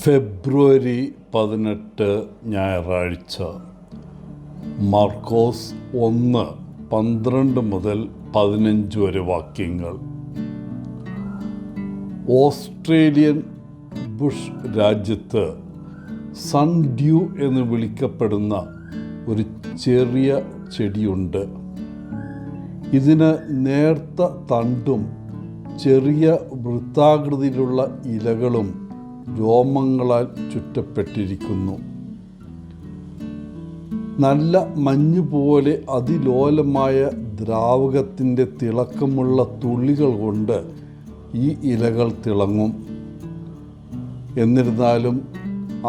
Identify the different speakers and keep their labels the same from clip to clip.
Speaker 1: ഫെബ്രുവരി 18 ഞായറാഴ്ച. മാർക്കോസ് 1:12 മുതൽ 15 വരെ വാക്യങ്ങൾ. ഓസ്ട്രേലിയൻ ബുഷ് രാജ്യത്ത് സൺ ഡ്യൂ എന്ന് വിളിക്കപ്പെടുന്ന ഒരു ചെറിയ ചെടിയുണ്ട്. ഇതിന് നേർത്ത തണ്ടും ചെറിയ വൃത്താകൃതിയിലുള്ള ഇലകളും രോമങ്ങളാൽ ചുറ്റപ്പെട്ടിരിക്കുന്നു. നല്ല മഞ്ഞുപോലെ അതിലോലമായ ദ്രാവകത്തിൻ്റെ തിളക്കമുള്ള തുള്ളികൾ കൊണ്ട് ഈ ഇലകൾ തിളങ്ങും. എന്നിരുന്നാലും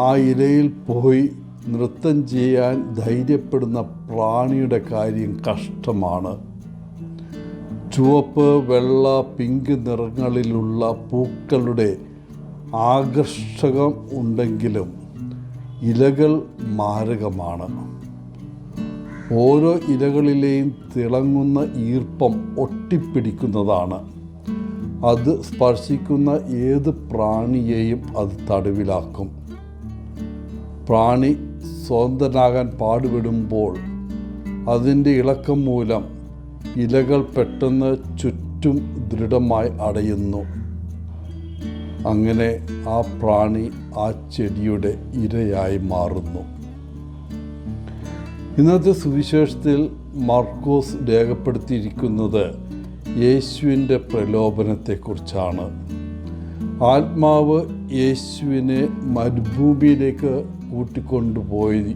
Speaker 1: ആ ഇലയിൽ പോയി നൃത്തം ചെയ്യാൻ ധൈര്യപ്പെടുന്ന പ്രാണിയുടെ കാര്യം കഷ്ടമാണ്. ചുവപ്പ്, വെള്ള, പിങ്ക് നിറങ്ങളിലുള്ള പൂക്കളുടെ ആകർഷകം ഉണ്ടെങ്കിലും ഇലകൾ മാരകമാണ്. ഓരോ ഇലകളിലെയും തിളങ്ങുന്ന ഈർപ്പം ഒട്ടിപ്പിടിക്കുന്നതാണ്. അത് സ്പർശിക്കുന്ന ഏത് പ്രാണിയെയും അത് തടവിലാക്കും. പ്രാണി സ്വതന്ത്രനാകാൻ പാടുപെടുമ്പോൾ അതിൻ്റെ ഇളക്കം മൂലം ഇലകൾ പെട്ടെന്ന് ചുറ്റും ദൃഢമായി അടയുന്നു. അങ്ങനെ ആ പ്രാണി ആ ചെടിയുടെ ഇരയായി മാറുന്നു. ഇന്നത്തെ സുവിശേഷത്തിൽ മാർക്കോസ് രേഖപ്പെടുത്തിയിരിക്കുന്നത് യേശുവിൻ്റെ പ്രലോഭനത്തെക്കുറിച്ചാണ്. ആത്മാവ് യേശുവിനെ മരുഭൂമിയിലേക്ക് കൂട്ടിക്കൊണ്ടുപോയി.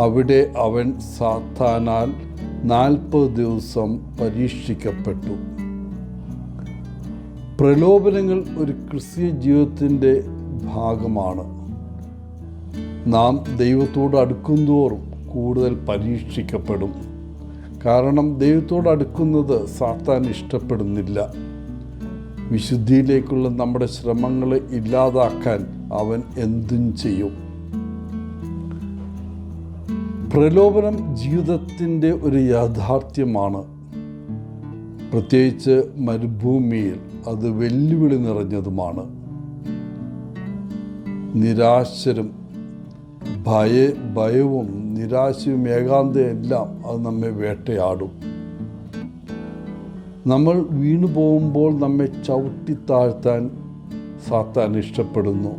Speaker 1: അവിടെ അവൻ സാത്താനാൽ 40 ദിവസം പരീക്ഷിക്കപ്പെട്ടു. പ്രലോഭനങ്ങൾ ഒരു ക്രിസ്തീയ ജീവിതത്തിൻ്റെ ഭാഗമാണ്. നാം ദൈവത്തോട് അടുക്കുന്തോറും കൂടുതൽ പരീക്ഷിക്കപ്പെടും. കാരണം ദൈവത്തോട് അടുക്കുന്നത് സാത്താൻ ഇഷ്ടപ്പെടുന്നില്ല. വിശുദ്ധിയിലേക്കുള്ള നമ്മുടെ ശ്രമങ്ങളെ ഇല്ലാതാക്കാൻ അവൻ എന്തും ചെയ്യും. പ്രലോഭനം ജീവിതത്തിൻ്റെ ഒരു യാഥാർത്ഥ്യമാണ്. പ്രത്യേകിച്ച് മരുഭൂമിയിൽ അത് വെല്ലുവിളി നിറഞ്ഞതുമാണ്. നിരാശരും ഭയവും നിരാശയും ഏകാന്തയും എല്ലാം അത് നമ്മെ വേട്ടയാടും. നമ്മൾ വീണു പോകുമ്പോൾ നമ്മെ ചവിട്ടിത്താഴ്ത്താൻ സാത്താൻ ഇഷ്ടപ്പെടുന്നു.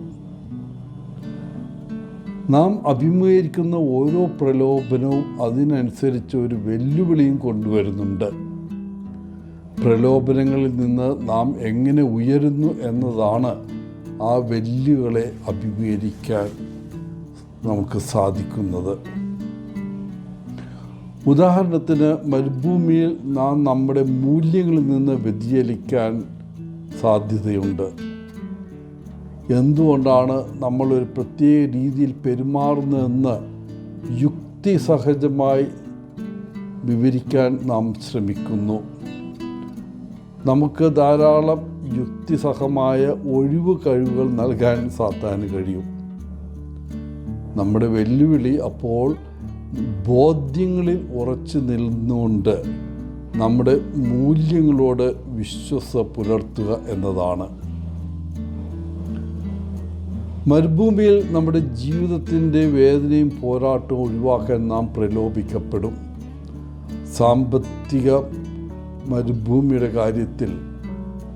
Speaker 1: നാം അഭിമുഖീകരിക്കുന്ന ഓരോ പ്രലോഭനവും അതിനനുസരിച്ച് ഒരു വെല്ലുവിളിയും കൊണ്ടുവരുന്നുണ്ട്. പ്രലോഭനങ്ങളിൽ നിന്ന് നാം എങ്ങനെ ഉയരുന്നു എന്നതാണ് ആ വെല്ലുവിളികളെ അഭിമുഖീകരിക്കാൻ നമുക്ക് സാധിക്കുന്നത്. ഉദാഹരണത്തിന്, മരുഭൂമിയിൽ നാം നമ്മുടെ മൂല്യങ്ങളിൽ നിന്ന് വ്യതിചലിക്കാൻ സാധ്യതയുണ്ട്. എന്തുകൊണ്ടാണ് നമ്മളൊരു പ്രത്യേക രീതിയിൽ പെരുമാറുന്നതെന്ന് യുക്തിസഹജമായി വിവരിക്കാൻ നാം ശ്രമിക്കുന്നു. നമുക്ക് ധാരാളം യുക്തിസഹമായ ഒഴിവ് കഴിവുകൾ നൽകാൻ സാത്താന് കഴിയും. നമ്മുടെ വെല്ലുവിളി അപ്പോൾ ബോധ്യങ്ങളിൽ ഉറച്ചു നിന്നുകൊണ്ട് നമ്മുടെ മൂല്യങ്ങളോട് വിശ്വാസം പുലർത്തുക എന്നതാണ്. മരുഭൂമിയിൽ നമ്മുടെ ജീവിതത്തിൻ്റെ വേദനയും പോരാട്ടവും ഒഴിവാക്കാൻ നാം പ്രലോഭിക്കപ്പെടും. സാമ്പത്തിക മരുഭൂമിയുടെ കാര്യത്തിൽ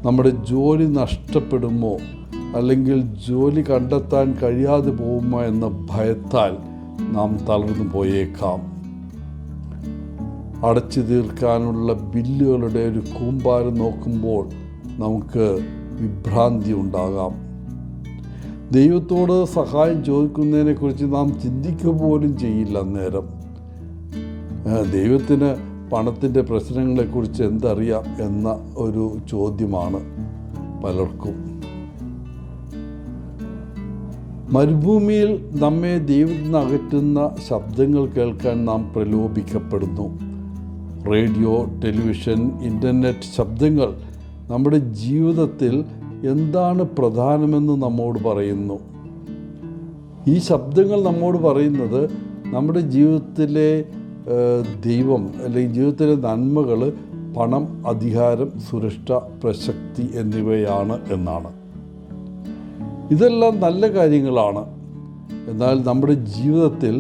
Speaker 1: നമ്മുടെ ജോലി നഷ്ടപ്പെടുമോ അല്ലെങ്കിൽ ജോലി കണ്ടെത്താൻ കഴിയാതെ പോകുമോ എന്ന ഭയത്താൽ നാം തളർന്നു പോയേക്കാം. അടച്ചു തീർക്കാനുള്ള ബില്ലുകളുടെ ഒരു കൂമ്പാരം നോക്കുമ്പോൾ നമുക്ക് വിഭ്രാന്തി ഉണ്ടാകാം. ദൈവത്തോട് സഹായം ചോദിക്കുന്നതിനെക്കുറിച്ച് നാം ചിന്തിക്കുക പോലും ചെയ്യില്ല. അന്നേരം ദൈവത്തിന് പണത്തിൻ്റെ പ്രശ്നങ്ങളെക്കുറിച്ച് എന്തറിയാം എന്ന ഒരു ചോദ്യമാണ് പലർക്കും. മരുഭൂമിയിൽ നമ്മെ ദൈവത്തിൽ നിന്ന് അകറ്റുന്ന ശബ്ദങ്ങൾ കേൾക്കാൻ നാം പ്രലോഭിക്കപ്പെടുന്നു. റേഡിയോ, ടെലിവിഷൻ, ഇൻ്റർനെറ്റ് ശബ്ദങ്ങൾ നമ്മുടെ ജീവിതത്തിൽ എന്താണ് പ്രധാനമെന്ന് നമ്മോട് പറയുന്നു. ഈ ശബ്ദങ്ങൾ നമ്മോട് പറയുന്നത് നമ്മുടെ ജീവിതത്തിലെ ദൈവം അല്ലെങ്കിൽ ജീവിതത്തിലെ നന്മകൾ പണം, അധികാരം, സുരക്ഷ, പ്രശസ്തി എന്നിവയാണ് എന്നാണ്. ഇതെല്ലാം നല്ല കാര്യങ്ങളാണ്. എന്നാൽ നമ്മുടെ ജീവിതത്തിൽ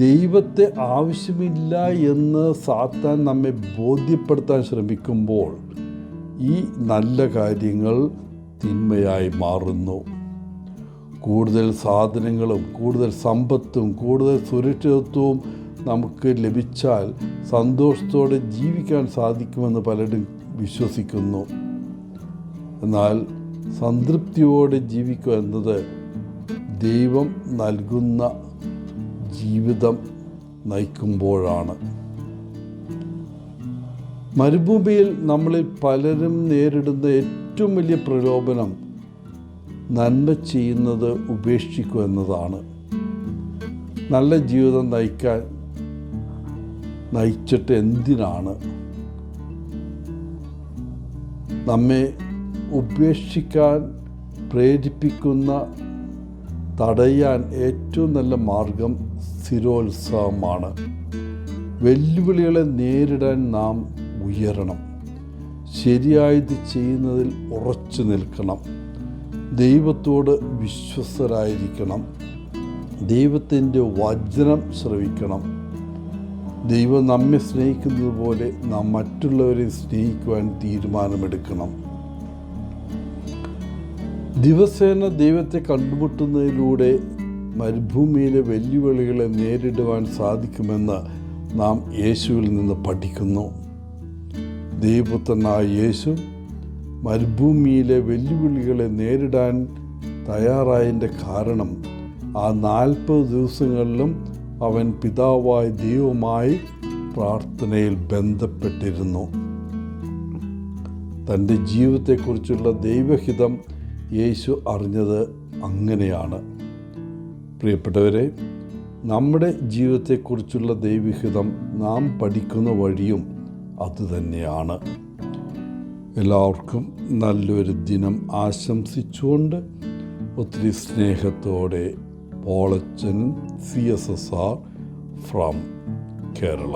Speaker 1: ദൈവത്തെ ആവശ്യമില്ല എന്ന് സാത്താൻ നമ്മെ ബോധ്യപ്പെടുത്താൻ ശ്രമിക്കുമ്പോൾ ഈ നല്ല കാര്യങ്ങൾ തിന്മയായി മാറുന്നു. കൂടുതൽ സാധനങ്ങളും കൂടുതൽ സമ്പത്തും കൂടുതൽ സുരക്ഷിതത്വവും നമുക്ക് ലഭിച്ചാൽ സന്തോഷത്തോടെ ജീവിക്കാൻ സാധിക്കുമെന്ന് പലരും വിശ്വസിക്കുന്നു. എന്നാൽ സംതൃപ്തിയോടെ ജീവിക്കുക എന്നത് ദൈവം നൽകുന്ന ജീവിതം നയിക്കുമ്പോഴാണ്. മരുഭൂമിയിൽ നമ്മളിൽ പലരും നേരിടുന്ന ഏറ്റവും വലിയ പ്രലോഭനം നന്മ ചെയ്യുന്നത് ഉപേക്ഷിക്കുക എന്നതാണ്. നല്ല ജീവിതം നയിച്ചിട്ട് എന്തിനാണ്? നമ്മെ ഉപേക്ഷിക്കാൻ പ്രേരിപ്പിക്കുന്ന തടയാൻ ഏറ്റവും നല്ല മാർഗം സ്ഥിരോത്സാഹമാണ്. വെല്ലുവിളികളെ നേരിടാൻ നാം ഉയരണം. ശരിയായത് ചെയ്യുന്നതിൽ ഉറച്ചു നിൽക്കണം. ദൈവത്തോട് വിശ്വസ്തരായിരിക്കണം. ദൈവത്തിൻ്റെ വചനം ശ്രവിക്കണം. ദൈവം നമ്മെ സ്നേഹിക്കുന്നത് പോലെ നാം മറ്റുള്ളവരെ സ്നേഹിക്കുവാൻ തീരുമാനമെടുക്കണം. ദിവസേന ദൈവത്തെ കണ്ടുമുട്ടുന്നതിലൂടെ മരുഭൂമിയിലെ വെല്ലുവിളികളെ നേരിടുവാൻ സാധിക്കുമെന്ന് നാം യേശുവിൽ നിന്ന് പഠിക്കുന്നു. ദൈവപുത്രനായ യേശു മരുഭൂമിയിലെ വെല്ലുവിളികളെ നേരിടാൻ തയ്യാറായതിൻ്റെ കാരണം ആ 40 ദിവസങ്ങളിലും അവൻ പിതാവായ ദൈവവുമായി പ്രാർത്ഥനയിൽ ബന്ധപ്പെട്ടിരുന്നു. തൻ്റെ ജീവിതത്തെക്കുറിച്ചുള്ള ദൈവഹിതം യേശു അറിഞ്ഞത് അങ്ങനെയാണ്. പ്രിയപ്പെട്ടവരെ, നമ്മുടെ ജീവിതത്തെക്കുറിച്ചുള്ള ദൈവഹിതം നാം പഠിക്കുന്ന വഴിയും അതുതന്നെയാണ്. എല്ലാവർക്കും നല്ലൊരു ദിനം ആശംസിച്ചുകൊണ്ട് ഒത്തിരി സ്നേഹത്തോടെ പോളച്ചൻ CSSR ഫ്രം കേരള.